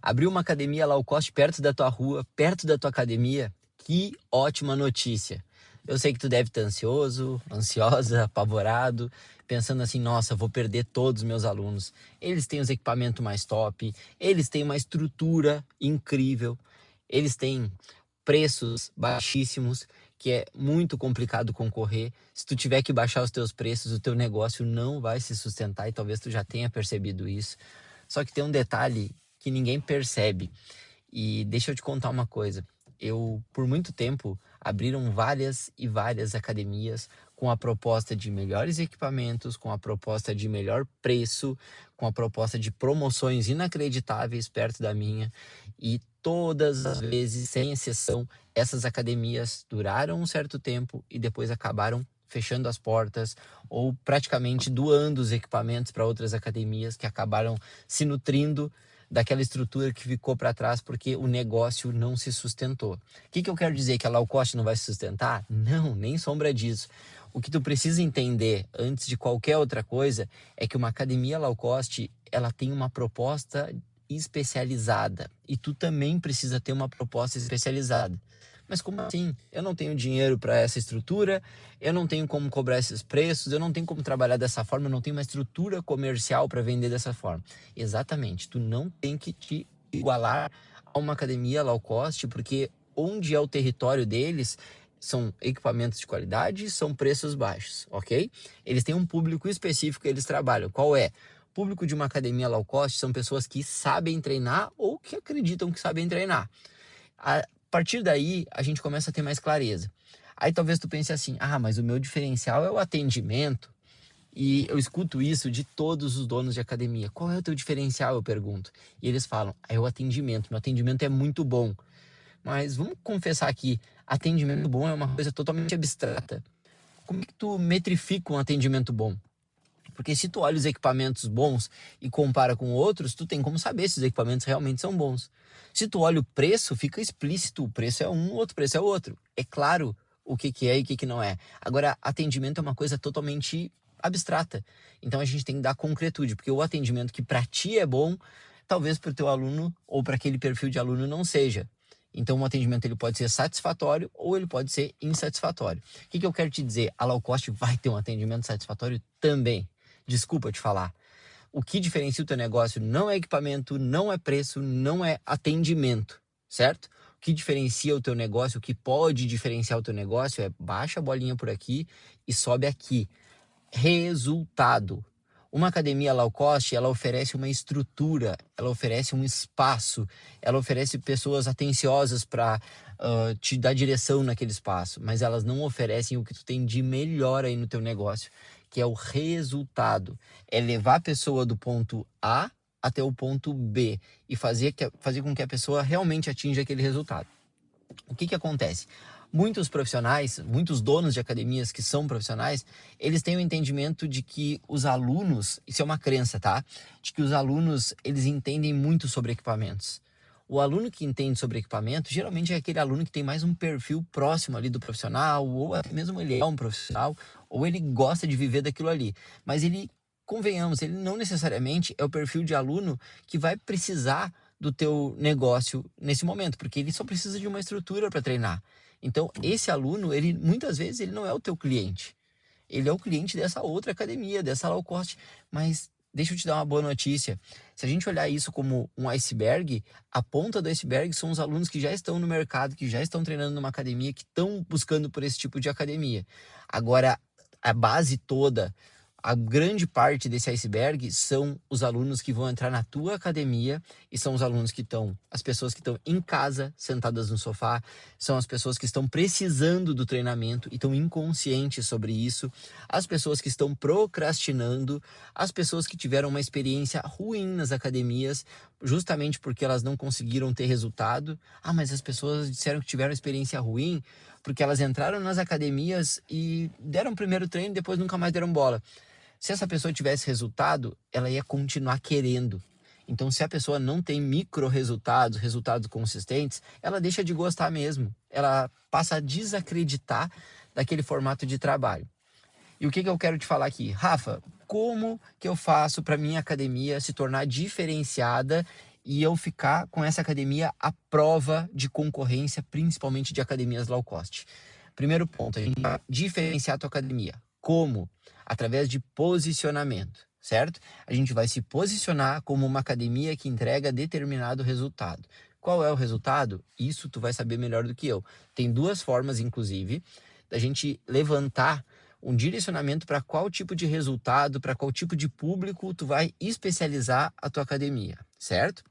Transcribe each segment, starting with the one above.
Abriu uma academia low cost perto da tua rua, perto da tua academia. Que ótima notícia. Eu sei que tu deve estar ansioso, ansiosa, apavorado, pensando assim, nossa, vou perder todos os meus alunos. Eles têm os equipamentos mais top, eles têm uma estrutura incrível, eles têm preços baixíssimos, que é muito complicado concorrer. Se tu tiver que baixar os teus preços, o teu negócio não vai se sustentar e talvez tu já tenha percebido isso. Só que tem um detalhe que ninguém percebe. E deixa eu te contar uma coisa. Por muito tempo, abriram várias e várias academias com a proposta de melhores equipamentos, com a proposta de melhor preço, com a proposta de promoções inacreditáveis perto da minha. E todas as vezes, sem exceção, essas academias duraram um certo tempo e depois acabaram fechando as portas ou praticamente doando os equipamentos para outras academias que acabaram se nutrindo daquela estrutura que ficou para trás porque o negócio não se sustentou. O que eu quero dizer? Que a low cost não vai se sustentar? Não, nem sombra disso. O que tu precisa entender antes de qualquer outra coisa é que uma academia low cost, ela tem uma proposta especializada e tu também precisa ter uma proposta especializada. Mas como assim? Eu não tenho dinheiro para essa estrutura, eu não tenho como cobrar esses preços, eu não tenho como trabalhar dessa forma, eu não tenho uma estrutura comercial para vender dessa forma. Exatamente, tu não tem que te igualar a uma academia low cost, porque onde é o território deles são equipamentos de qualidade, são preços baixos, ok? Eles têm um público específico que eles trabalham. Qual é? O público de uma academia low cost são pessoas que sabem treinar ou que acreditam que sabem treinar. A partir daí, a gente começa a ter mais clareza. Aí talvez tu pense assim, mas o meu diferencial é o atendimento. E eu escuto isso de todos os donos de academia. Qual é o teu diferencial, eu pergunto. E eles falam, é o atendimento. Meu atendimento é muito bom. Mas vamos confessar que atendimento bom é uma coisa totalmente abstrata. Como é que tu metrifica um atendimento bom? Porque se tu olha os equipamentos bons e compara com outros, tu tem como saber se os equipamentos realmente são bons. Se tu olha o preço, fica explícito. O preço é um, o outro preço é outro. É claro o que é e o que não é. Agora, atendimento é uma coisa totalmente abstrata. Então a gente tem que dar concretude, porque o atendimento que para ti é bom, talvez para o teu aluno ou para aquele perfil de aluno não seja. Então, o atendimento ele pode ser satisfatório ou ele pode ser insatisfatório. O que eu quero te dizer? A low cost vai ter um atendimento satisfatório também. Desculpa te falar. O que diferencia o teu negócio não é equipamento, não é preço, não é atendimento, certo? O que diferencia o teu negócio, o que pode diferenciar o teu negócio é baixa a bolinha por aqui e sobe aqui. Resultado. Uma academia low cost, ela oferece uma estrutura, ela oferece um espaço, ela oferece pessoas atenciosas para te dar direção naquele espaço, mas elas não oferecem o que tu tem de melhor aí no teu negócio, que é o resultado. É levar a pessoa do ponto A até o ponto B e fazer com que a pessoa realmente atinja aquele resultado. O que acontece? Muitos profissionais, muitos donos de academias que são profissionais, eles têm o entendimento de que os alunos, isso é uma crença, tá? De que os alunos, eles entendem muito sobre equipamentos. O aluno que entende sobre equipamento, geralmente é aquele aluno que tem mais um perfil próximo ali do profissional, ou até mesmo ele é um profissional, ou ele gosta de viver daquilo ali. Mas ele, convenhamos, ele não necessariamente é o perfil de aluno que vai precisar do teu negócio nesse momento, porque ele só precisa de uma estrutura para treinar. Então, esse aluno, ele muitas vezes ele não é o teu cliente. Ele é o cliente dessa outra academia, dessa low cost. Mas deixa eu te dar uma boa notícia. Se a gente olhar isso como um iceberg, a ponta do iceberg são os alunos que já estão no mercado, que já estão treinando numa academia, que estão buscando por esse tipo de academia. Agora, a base toda, a grande parte desse iceberg são os alunos que vão entrar na tua academia e são os alunos que estão, as pessoas que estão em casa, sentadas no sofá, são as pessoas que estão precisando do treinamento e estão inconscientes sobre isso, as pessoas que estão procrastinando, as pessoas que tiveram uma experiência ruim nas academias, justamente porque elas não conseguiram ter resultado. Mas as pessoas disseram que tiveram experiência ruim porque elas entraram nas academias e deram o primeiro treino e depois nunca mais deram bola. Se essa pessoa tivesse resultado, ela ia continuar querendo. Então, se a pessoa não tem micro resultados, resultados consistentes, ela deixa de gostar mesmo. Ela passa a desacreditar daquele formato de trabalho. E o que eu quero te falar aqui? Rafa, como que eu faço para minha academia se tornar diferenciada e eu ficar com essa academia à prova de concorrência, principalmente de academias low cost. Primeiro ponto, a gente vai diferenciar a tua academia. Como? Através de posicionamento, certo? A gente vai se posicionar como uma academia que entrega determinado resultado. Qual é o resultado? Isso tu vai saber melhor do que eu. Tem duas formas, inclusive, da gente levantar um direcionamento para qual tipo de resultado, para qual tipo de público tu vai especializar a tua academia, certo?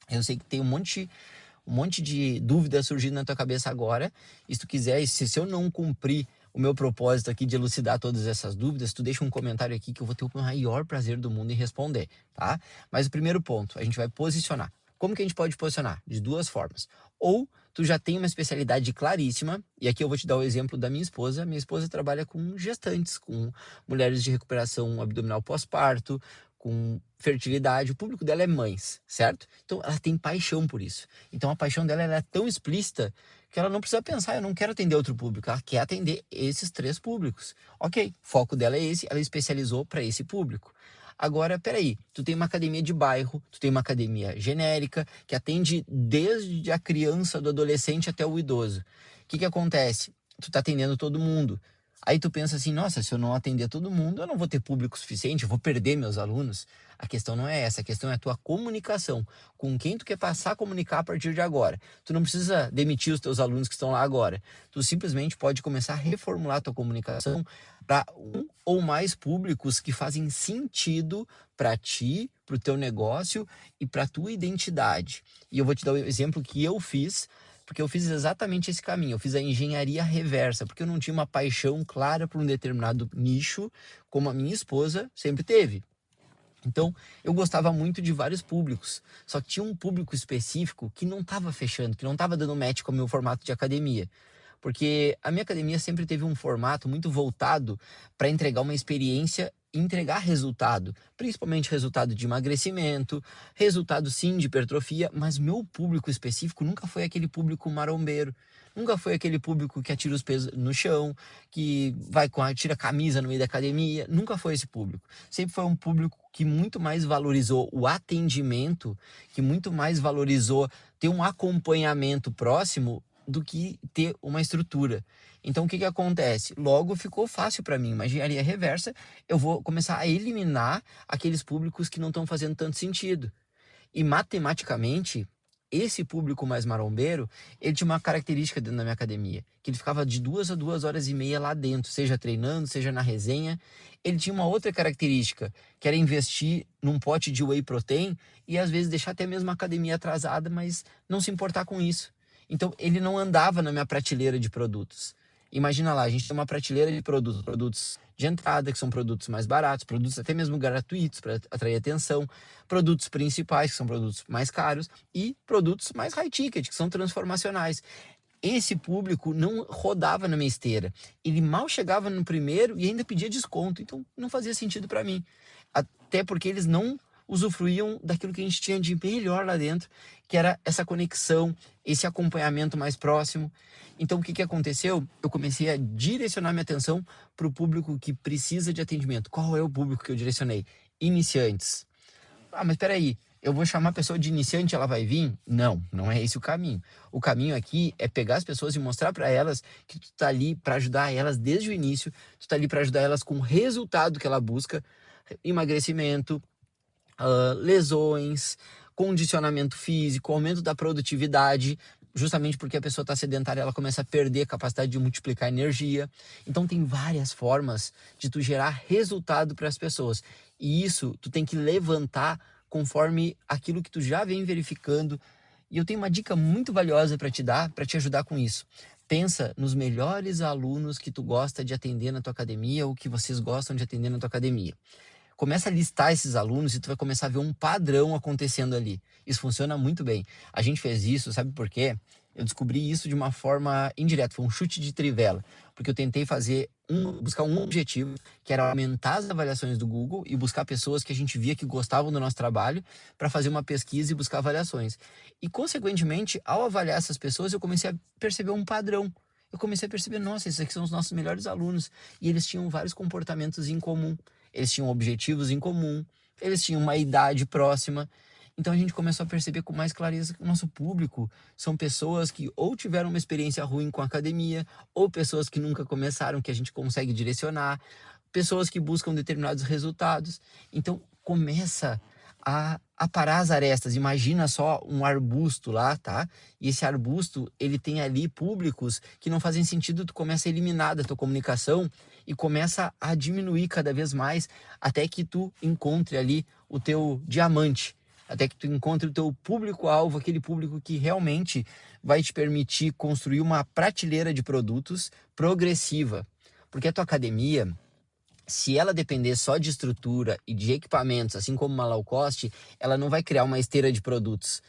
Eu sei que tem um monte de dúvidas surgindo na tua cabeça agora. E se tu quiser, se eu não cumprir o meu propósito aqui de elucidar todas essas dúvidas, tu deixa um comentário aqui que eu vou ter o maior prazer do mundo em responder, tá? Mas o primeiro ponto, a gente vai posicionar. Como que a gente pode posicionar? De duas formas. Ou tu já tem uma especialidade claríssima, e aqui eu vou te dar o exemplo da minha esposa. Minha esposa trabalha com gestantes, com mulheres de recuperação abdominal pós-parto, com fertilidade. O público dela é mães, certo? Então ela tem paixão por isso. Então a paixão dela é tão explícita que ela não precisa pensar, eu não quero atender outro público, ela quer atender esses 3 públicos. Ok, foco dela é esse, ela especializou para esse público. Agora, peraí, tu tem uma academia de bairro, tu tem uma academia genérica, que atende desde a criança, do adolescente até o idoso. O que acontece? Tu tá atendendo todo mundo. Aí tu pensa assim, nossa, se eu não atender todo mundo, eu não vou ter público suficiente, eu vou perder meus alunos. A questão não é essa, a questão é a tua comunicação. Com quem tu quer passar a comunicar a partir de agora. Tu não precisa demitir os teus alunos que estão lá agora. Tu simplesmente pode começar a reformular a tua comunicação para um ou mais públicos que fazem sentido para ti, para o teu negócio e para a tua identidade. E eu vou te dar o exemplo que eu fiz, porque eu fiz exatamente esse caminho. Eu fiz a engenharia reversa, porque eu não tinha uma paixão clara por um determinado nicho, como a minha esposa sempre teve. Então, eu gostava muito de vários públicos, só que tinha um público específico que não estava fechando, que não estava dando match com o meu formato de academia. Porque a minha academia sempre teve um formato muito voltado para entregar uma experiência e entregar resultado, principalmente resultado de emagrecimento, resultado sim de hipertrofia, mas meu público específico nunca foi aquele público marombeiro, nunca foi aquele público que atira os pesos no chão, que tira a camisa no meio da academia, nunca foi esse público. Sempre foi um público que muito mais valorizou o atendimento, que muito mais valorizou ter um acompanhamento próximo do que ter uma estrutura. Então, o que acontece? Logo ficou fácil para mim, uma engenharia reversa, eu vou começar a eliminar aqueles públicos que não estão fazendo tanto sentido. E matematicamente, esse público mais marombeiro, ele tinha uma característica dentro da minha academia, que ele ficava de 2 a 2 horas e meia lá dentro, seja treinando, seja na resenha. Ele tinha uma outra característica, que era investir num pote de whey protein e às vezes deixar até mesmo a academia atrasada, mas não se importar com isso. Então, ele não andava na minha prateleira de produtos. Imagina lá, a gente tem uma prateleira de produtos de entrada, que são produtos mais baratos, produtos até mesmo gratuitos para atrair atenção, produtos principais, que são produtos mais caros, e produtos mais high ticket, que são transformacionais. Esse público não rodava na minha esteira. Ele mal chegava no primeiro e ainda pedia desconto, então não fazia sentido para mim. Até porque eles não usufruíam daquilo que a gente tinha de melhor lá dentro, que era essa conexão, esse acompanhamento mais próximo. Então, o que aconteceu? Eu comecei a direcionar minha atenção para o público que precisa de atendimento. Qual é o público que eu direcionei? Iniciantes. Ah, mas peraí, eu vou chamar a pessoa de iniciante, ela vai vir? Não, não é esse o caminho. O caminho aqui é pegar as pessoas e mostrar para elas que tu tá ali para ajudar elas desde o início, tu tá ali para ajudar elas com o resultado que ela busca, emagrecimento, lesões, condicionamento físico, aumento da produtividade, justamente porque a pessoa está sedentária, ela começa a perder a capacidade de multiplicar energia. Então tem várias formas de tu gerar resultado para as pessoas. E isso tu tem que levantar conforme aquilo que tu já vem verificando. E eu tenho uma dica muito valiosa para te dar, para te ajudar com isso. Pensa nos melhores alunos que tu gosta de atender na tua academia ou que vocês gostam de atender na tua academia. Começa a listar esses alunos e tu vai começar a ver um padrão acontecendo ali. Isso funciona muito bem. A gente fez isso, sabe por quê? Eu descobri isso de uma forma indireta, foi um chute de trivela, porque eu tentei buscar um objetivo, que era aumentar as avaliações do Google e buscar pessoas que a gente via que gostavam do nosso trabalho para fazer uma pesquisa e buscar avaliações. E, consequentemente, ao avaliar essas pessoas, eu comecei a perceber um padrão. Eu comecei a perceber, nossa, esses aqui são os nossos melhores alunos. E eles tinham vários comportamentos em comum. Eles tinham objetivos em comum, eles tinham uma idade próxima. Então a gente começou a perceber com mais clareza que o nosso público são pessoas que ou tiveram uma experiência ruim com a academia, ou pessoas que nunca começaram, que a gente consegue direcionar, pessoas que buscam determinados resultados. Então começa a parar as arestas. Imagina só um arbusto lá, tá? E esse arbusto, ele tem ali públicos que não fazem sentido, tu começa a eliminar da tua comunicação e começa a diminuir cada vez mais até que tu encontre ali o teu diamante, até que tu encontre o teu público-alvo, aquele público que realmente vai te permitir construir uma prateleira de produtos progressiva. Porque a tua academia, se ela depender só de estrutura e de equipamentos, assim como uma low cost, ela não vai criar uma esteira de produtos.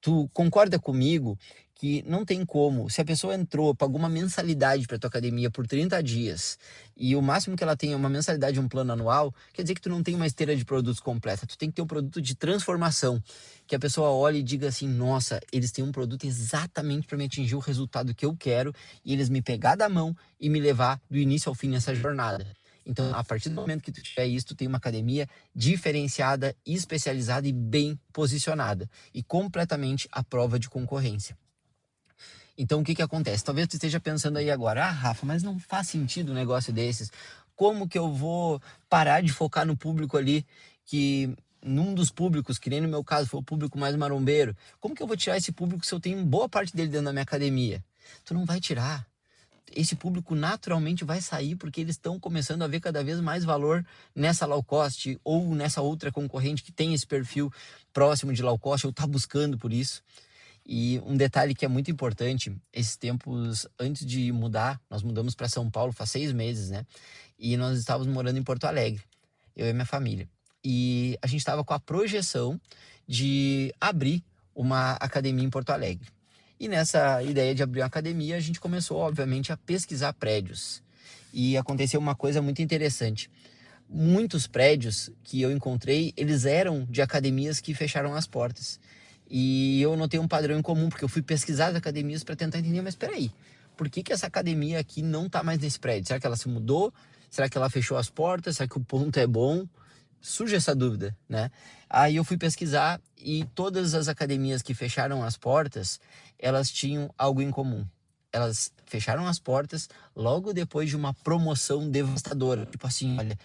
Tu concorda comigo que não tem como, se a pessoa entrou, pagou uma mensalidade para tua academia por 30 dias e o máximo que ela tem é uma mensalidade, um plano anual, quer dizer que tu não tem uma esteira de produtos completa, tu tem que ter um produto de transformação, que a pessoa olhe e diga assim, nossa, eles têm um produto exatamente para me atingir o resultado que eu quero e eles me pegar da mão e me levar do início ao fim nessa jornada. Então, a partir do momento que tu tiver isso, tu tem uma academia diferenciada, especializada e bem posicionada e completamente à prova de concorrência. Então, o que acontece? Talvez tu esteja pensando aí agora, Rafa, mas não faz sentido um negócio desses. Como que eu vou parar de focar no público ali que num dos públicos, que nem no meu caso foi o público mais marombeiro, como que eu vou tirar esse público se eu tenho boa parte dele dentro da minha academia? Tu não vai tirar. Esse público naturalmente vai sair porque eles estão começando a ver cada vez mais valor nessa low cost ou nessa outra concorrente que tem esse perfil próximo de low cost ou está buscando por isso. E um detalhe que é muito importante, esses tempos antes de mudar, nós mudamos para São Paulo faz 6 meses, né? E nós estávamos morando em Porto Alegre, eu e minha família. E a gente estava com a projeção de abrir uma academia em Porto Alegre. E nessa ideia de abrir uma academia, a gente começou, obviamente, a pesquisar prédios. E aconteceu uma coisa muito interessante. Muitos prédios que eu encontrei, eles eram de academias que fecharam as portas. E eu notei um padrão em comum, porque eu fui pesquisar as academias para tentar entender, mas espera aí, por que essa academia aqui não está mais nesse prédio? Será que ela se mudou? Será que ela fechou as portas? Será que o ponto é bom? Surge essa dúvida, né? Aí eu fui pesquisar e todas as academias que fecharam as portas, elas tinham algo em comum. Elas fecharam as portas logo depois de uma promoção devastadora. Tipo assim, olha,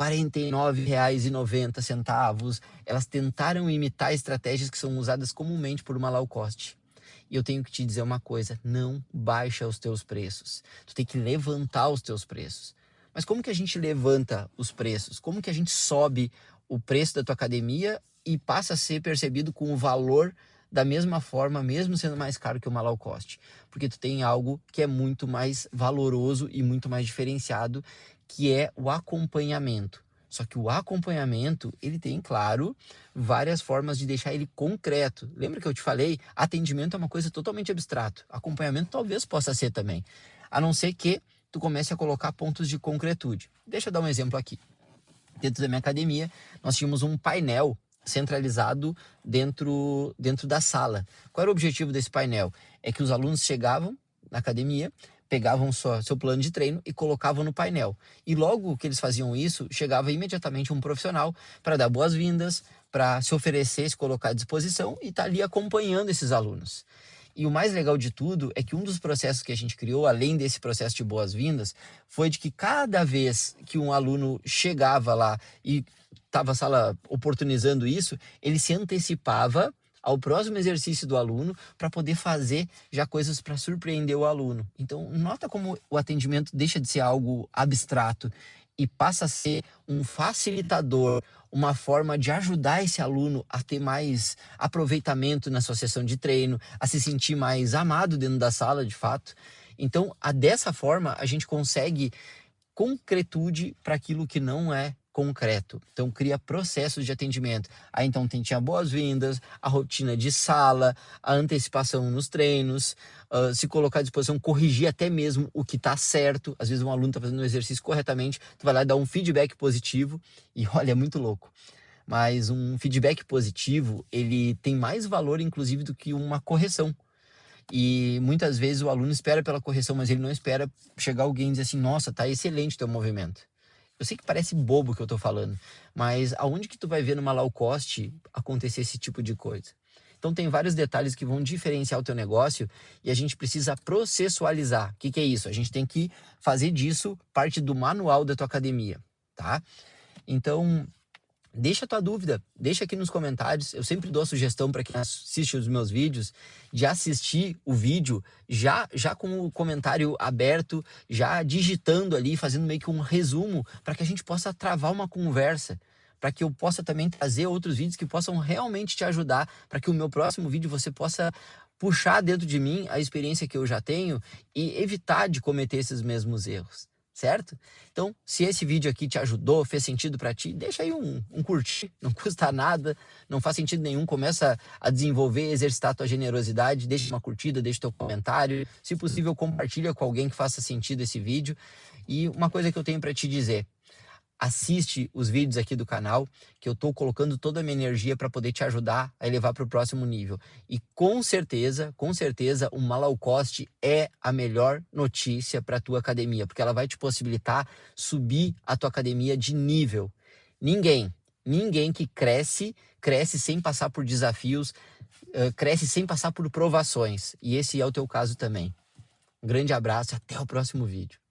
R$ 49,90. Elas tentaram imitar estratégias que são usadas comumente por uma low cost. E eu tenho que te dizer uma coisa, não baixa os teus preços. Tu tem que levantar os teus preços. Mas como que a gente levanta os preços? Como que a gente sobe o preço da tua academia e passa a ser percebido com o valor da mesma forma, mesmo sendo mais caro que uma low cost? Porque tu tem algo que é muito mais valoroso e muito mais diferenciado, que é o acompanhamento. Só que o acompanhamento, ele tem, claro, várias formas de deixar ele concreto. Lembra que eu te falei? Atendimento é uma coisa totalmente abstrato. Acompanhamento talvez possa ser também. A não ser que tu comece a colocar pontos de concretude. Deixa eu dar um exemplo aqui. Dentro da minha academia, nós tínhamos um painel centralizado dentro da sala. Qual era o objetivo desse painel? É que os alunos chegavam na academia, pegavam seu plano de treino e colocavam no painel. E logo que eles faziam isso, chegava imediatamente um profissional para dar boas-vindas, para se oferecer, se colocar à disposição e estar ali acompanhando esses alunos. E o mais legal de tudo é que um dos processos que a gente criou, além desse processo de boas-vindas, foi de que cada vez que um aluno chegava lá e estava a sala oportunizando isso, ele se antecipava ao próximo exercício do aluno para poder fazer já coisas para surpreender o aluno. Então, nota como o atendimento deixa de ser algo abstrato e passa a ser um facilitador, uma forma de ajudar esse aluno a ter mais aproveitamento na sua sessão de treino, a se sentir mais amado dentro da sala, de fato. Então, dessa forma, a gente consegue concretude para aquilo que não é concreto. Então, cria processos de atendimento. Aí, então, tinha boas-vindas, a rotina de sala, a antecipação nos treinos, se colocar à disposição, corrigir até mesmo o que está certo. Às vezes, um aluno está fazendo o exercício corretamente, tu vai lá e dá um feedback positivo e, olha, é muito louco. Mas um feedback positivo, ele tem mais valor, inclusive, do que uma correção. E muitas vezes o aluno espera pela correção, mas ele não espera chegar alguém e dizer assim, nossa, tá excelente teu movimento. Eu sei que parece bobo o que eu tô falando, mas aonde que tu vai ver numa low cost acontecer esse tipo de coisa? Então tem vários detalhes que vão diferenciar o teu negócio e a gente precisa processualizar. O que que é isso? A gente tem que fazer disso parte do manual da tua academia, tá? Então, deixa a tua dúvida, deixa aqui nos comentários. Eu sempre dou a sugestão para quem assiste os meus vídeos de assistir o vídeo já com o comentário aberto, já digitando ali, fazendo meio que um resumo, para que a gente possa travar uma conversa, para que eu possa também trazer outros vídeos que possam realmente te ajudar, para que o meu próximo vídeo você possa puxar dentro de mim a experiência que eu já tenho e evitar de cometer esses mesmos erros. Certo? Então, se esse vídeo aqui te ajudou, fez sentido para ti, deixa aí um curtir, não custa nada, não faz sentido nenhum, começa a desenvolver, exercitar a tua generosidade, deixa uma curtida, deixa teu comentário, se possível compartilha com alguém que faça sentido esse vídeo. E uma coisa que eu tenho para te dizer, assiste os vídeos aqui do canal, que eu estou colocando toda a minha energia para poder te ajudar a elevar para o próximo nível. E com certeza, uma low cost é a melhor notícia para a tua academia, porque ela vai te possibilitar subir a tua academia de nível. Ninguém que cresce sem passar por desafios, cresce sem passar por provações. E esse é o teu caso também. Um grande abraço e até o próximo vídeo.